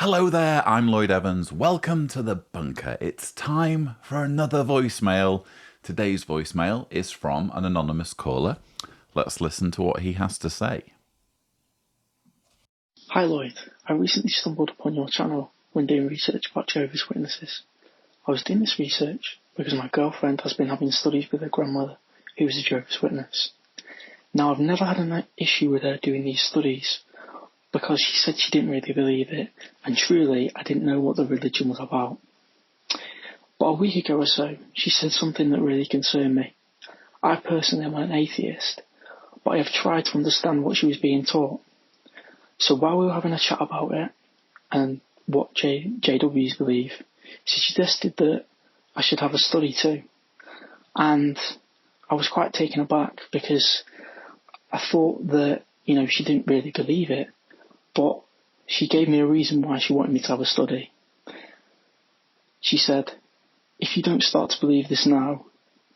Hello there, I'm Lloyd Evans. Welcome to The Bunker. It's time for another voicemail. Today's voicemail is from an anonymous caller. Let's listen to what he has to say. Hi Lloyd, I recently stumbled upon your channel when doing research about Jehovah's Witnesses. I was doing this research because my girlfriend has been having studies with her grandmother who is a Jehovah's Witness. Now I've never had an issue with her doing these studies because she said she didn't really believe it, and truly I didn't know what the religion was about. But a week ago or so, she said something that really concerned me. I personally am an atheist, but I have tried to understand what she was being taught. So while we were having a chat about it, and what JWs believe, she suggested that I should have a study too. And I was quite taken aback because I thought that, she didn't really believe it, but she gave me a reason why she wanted me to have a study. She said, if you don't start to believe this now,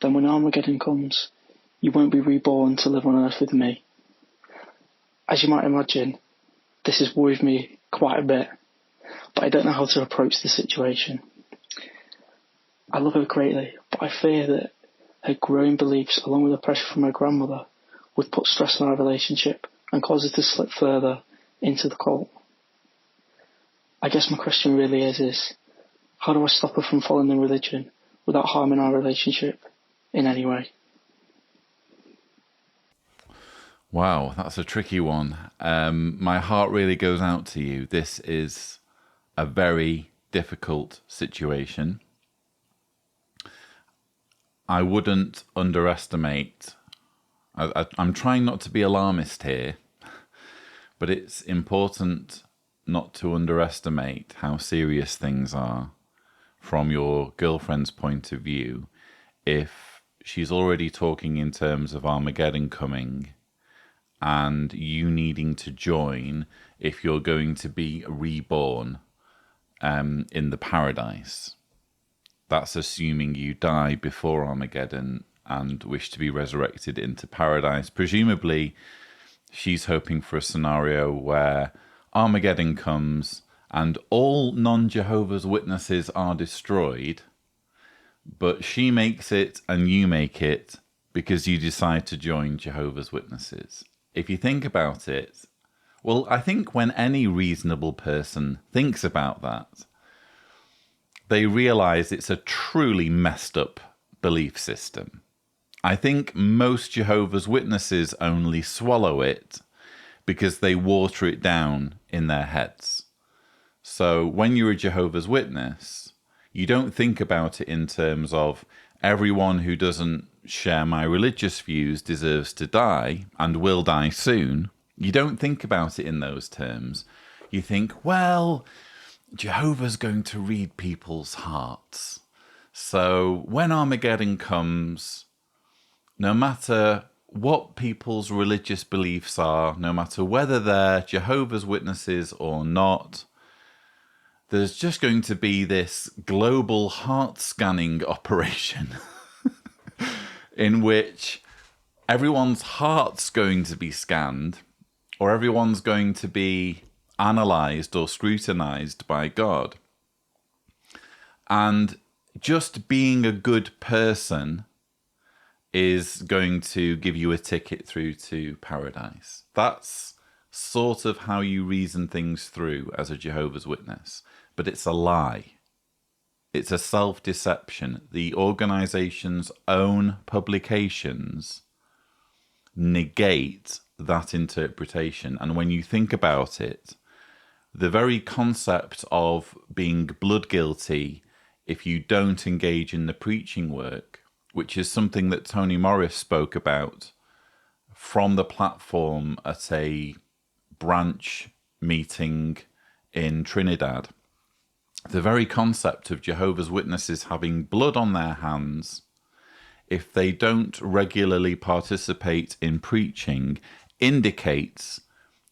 then when Armageddon comes, you won't be reborn to live on Earth with me. As you might imagine, this has worried me quite a bit, but I don't know how to approach the situation. I love her greatly, but I fear that her growing beliefs, along with the pressure from her grandmother, would put stress on our relationship and cause her to slip further into the cult. I guess my question really is how do I stop her from following the religion without harming our relationship in any way? Wow, that's a tricky one. My heart really goes out to you. This is a very difficult situation. I wouldn't underestimate. I'm trying not to be alarmist here, but it's important not to underestimate how serious things are from your girlfriend's point of view. If she's already talking in terms of Armageddon coming and you needing to join if you're going to be reborn in the paradise. That's assuming you die before Armageddon and wish to be resurrected into paradise. Presumably, she's hoping for a scenario where Armageddon comes and all non-Jehovah's Witnesses are destroyed, but she makes it and you make it because you decide to join Jehovah's Witnesses. If you think about it, well, I think when any reasonable person thinks about that, they realize it's a truly messed up belief system. I think most Jehovah's Witnesses only swallow it because they water it down in their heads. So when you're a Jehovah's Witness, you don't think about it in terms of everyone who doesn't share my religious views deserves to die and will die soon. You don't think about it in those terms. You think, well, Jehovah's going to read people's hearts. So when Armageddon comes, no matter what people's religious beliefs are, no matter whether they're Jehovah's Witnesses or not, there's just going to be this global heart scanning operation in which everyone's heart's going to be scanned, or everyone's going to be analysed or scrutinised by God. And just being a good person is going to give you a ticket through to paradise. That's sort of how you reason things through as a Jehovah's Witness. But it's a lie. It's a self-deception. The organisation's own publications negate that interpretation. And when you think about it, the very concept of being blood guilty if you don't engage in the preaching work, which is something that Tony Morris spoke about from the platform at a branch meeting in Trinidad. The very concept of Jehovah's Witnesses having blood on their hands if they don't regularly participate in preaching indicates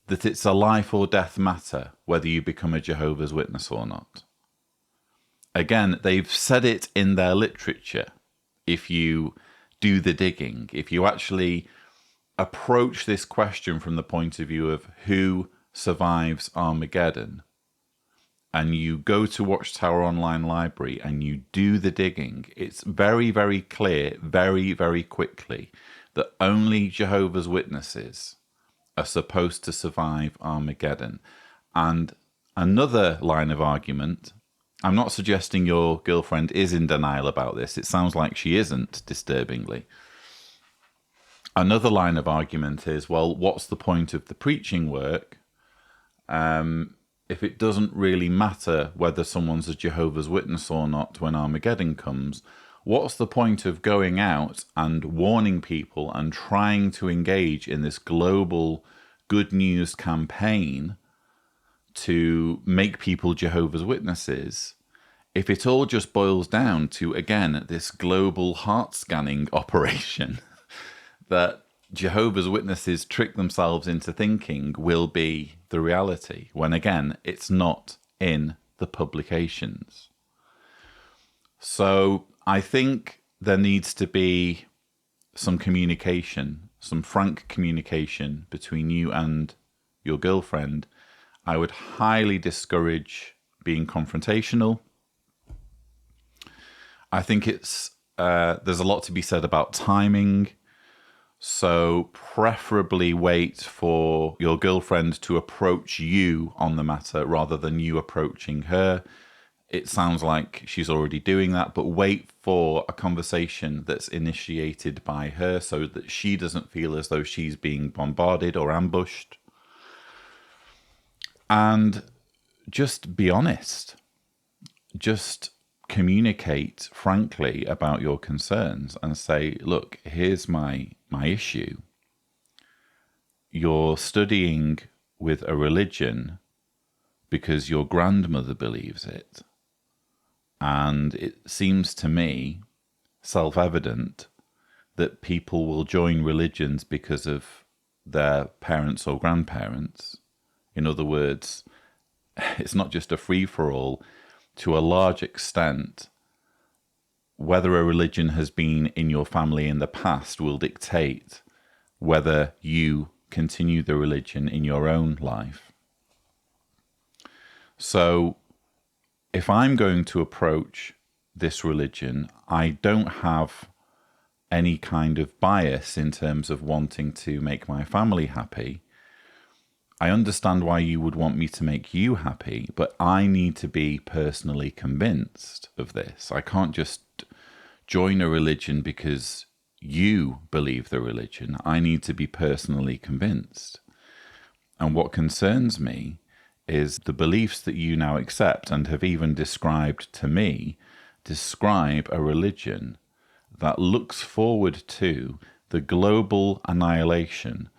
that it's a life or death matter whether you become a Jehovah's Witness or not. Again, they've said it in their literature. If you do the digging, if you actually approach this question from the point of view of who survives Armageddon, and you go to Watchtower Online Library and you do the digging, it's very, very clear, very, very quickly, that only Jehovah's Witnesses are supposed to survive Armageddon. And another line of argument, I'm not suggesting your girlfriend is in denial about this. It sounds like she isn't, disturbingly. Another line of argument is, well, what's the point of the preaching work if it doesn't really matter whether someone's a Jehovah's Witness or not when Armageddon comes? What's the point of going out and warning people and trying to engage in this global good news campaign to make people Jehovah's Witnesses if it all just boils down to, again, this global heart scanning operation that Jehovah's Witnesses trick themselves into thinking will be the reality, when again, it's not in the publications. So I think there needs to be some communication, some frank communication between you and your girlfriend. I would highly discourage being confrontational. I think it's there's a lot to be said about timing. So preferably wait for your girlfriend to approach you on the matter rather than you approaching her. It sounds like she's already doing that, but wait for a conversation that's initiated by her so that she doesn't feel as though she's being bombarded or ambushed. And just be honest. Just communicate frankly about your concerns and say, look, here's my issue. You're studying with a religion because your grandmother believes it. And it seems to me self-evident that people will join religions because of their parents or grandparents. In other words, it's not just a free-for-all. To a large extent, whether a religion has been in your family in the past will dictate whether you continue the religion in your own life. So if I'm going to approach this religion, I don't have any kind of bias in terms of wanting to make my family happy. I understand why you would want me to make you happy, but I need to be personally convinced of this. I can't just join a religion because you believe the religion. I need to be personally convinced. And what concerns me is the beliefs that you now accept and have even described to me describe a religion that looks forward to the global annihilation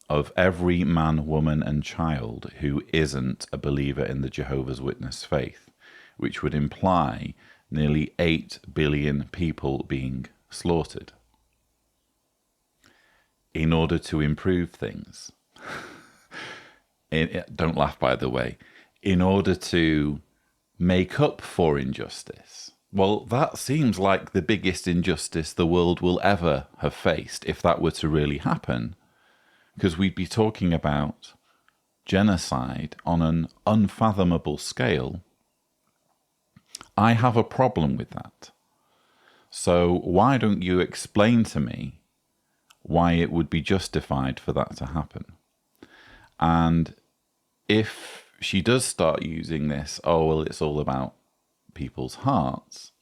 of every man, woman, and child who isn't a believer in the Jehovah's Witness faith, which would imply nearly 8 billion people being slaughtered in order to improve things. Don't laugh, by the way. In order to make up for injustice. Well, that seems like the biggest injustice the world will ever have faced if that were to really happen. Because we'd be talking about genocide on an unfathomable scale. I have a problem with that. So why don't you explain to me why it would be justified for that to happen? And if she does start using this, oh, well, it's all about people's hearts,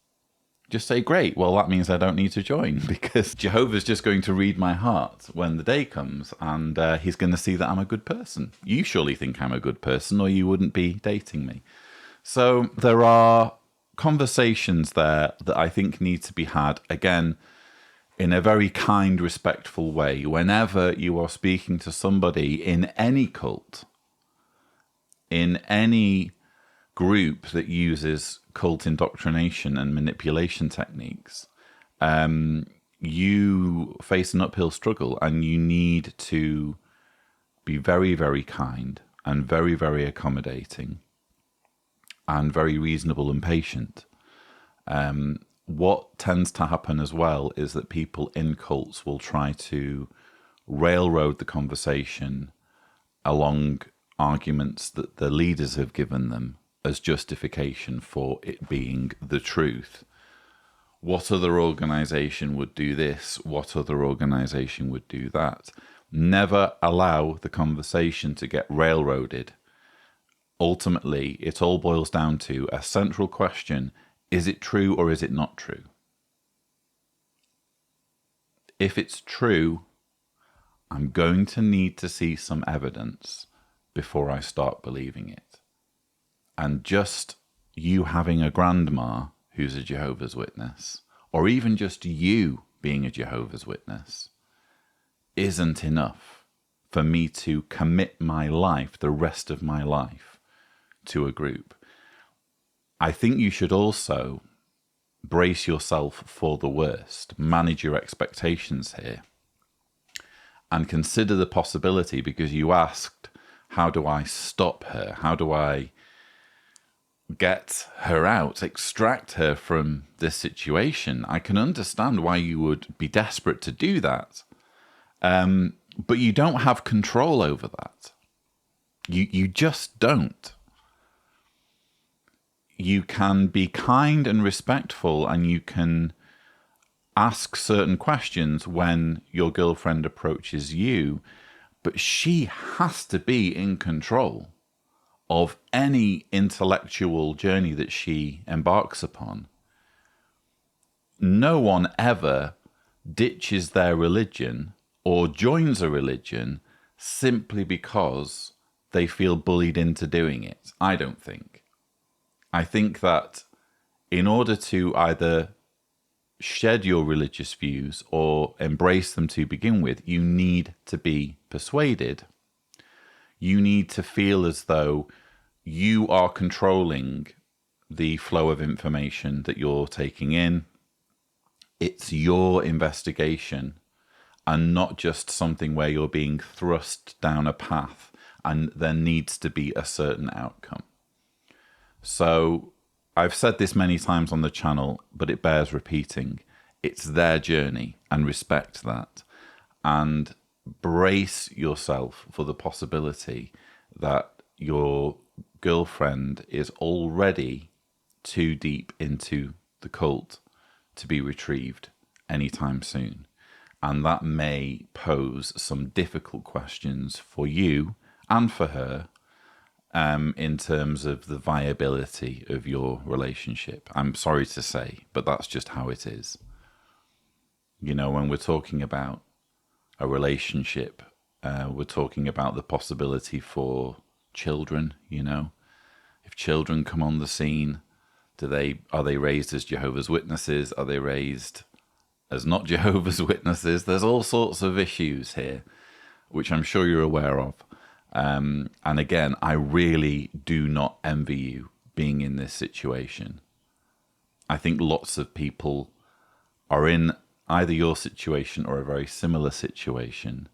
just say, great, well, that means I don't need to join because Jehovah's just going to read my heart when the day comes and he's going to see that I'm a good person. You surely think I'm a good person or you wouldn't be dating me. So there are conversations there that I think need to be had, again, in a very kind, respectful way. Whenever you are speaking to somebody in any cult, in any group that uses cult indoctrination and manipulation techniques, you face an uphill struggle and you need to be very, very kind and very, very accommodating and very reasonable and patient. What tends to happen as well is that people in cults will try to railroad the conversation along arguments that the leaders have given them as justification for it being the truth. What other organization would do this? What other organization would do that? Never allow the conversation to get railroaded. Ultimately, it all boils down to a central question: is it true or is it not true? If it's true, I'm going to need to see some evidence before I start believing it. And just you having a grandma who's a Jehovah's Witness, or even just you being a Jehovah's Witness, isn't enough for me to commit my life, the rest of my life, to a group. I think you should also brace yourself for the worst, manage your expectations here, and consider the possibility, because you asked, how do I stop her? How do I get her out, extract her from this situation? I can understand why you would be desperate to do that. But you don't have control over that. You just don't. You can be kind and respectful, and you can ask certain questions when your girlfriend approaches you, but she has to be in control of any intellectual journey that she embarks upon. No one ever ditches their religion or joins a religion simply because they feel bullied into doing it. I don't think. I think that in order to either shed your religious views or embrace them to begin with, you need to be persuaded. You need to feel as though you are controlling the flow of information that you're taking in. It's your investigation and not just something where you're being thrust down a path and there needs to be a certain outcome. So I've said this many times on the channel, but it bears repeating. It's their journey, and respect that. And brace yourself for the possibility that your girlfriend is already too deep into the cult to be retrieved anytime soon. And that may pose some difficult questions for you and for her, in terms of the viability of your relationship. I'm sorry to say, but that's just how it is. You know, when we're talking about a relationship, we're talking about the possibility for children. You know, if children come on the scene, are they raised as Jehovah's Witnesses? Are they raised as not Jehovah's Witnesses? There's all sorts of issues here, which I'm sure you're aware of. And again, I really do not envy you being in this situation. I think lots of people are in either your situation or a very similar situation.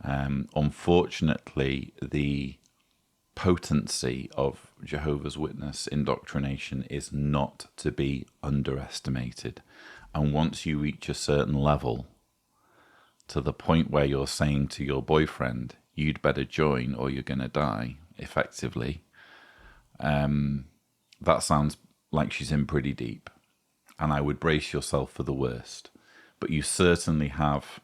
Unfortunately, the potency of Jehovah's Witness indoctrination is not to be underestimated. And once you reach a certain level, to the point where you're saying to your boyfriend, you'd better join or you're going to die, effectively, that sounds like she's in pretty deep. And I would brace yourself for the worst. But you certainly have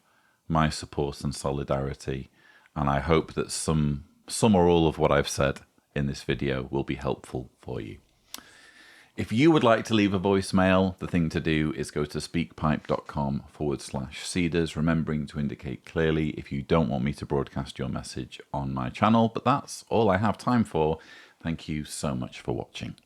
my support and solidarity. And I hope that some or all of what I've said in this video will be helpful for you. If you would like to leave a voicemail, the thing to do is go to speakpipe.com/Seeders, remembering to indicate clearly if you don't want me to broadcast your message on my channel. But that's all I have time for. Thank you so much for watching.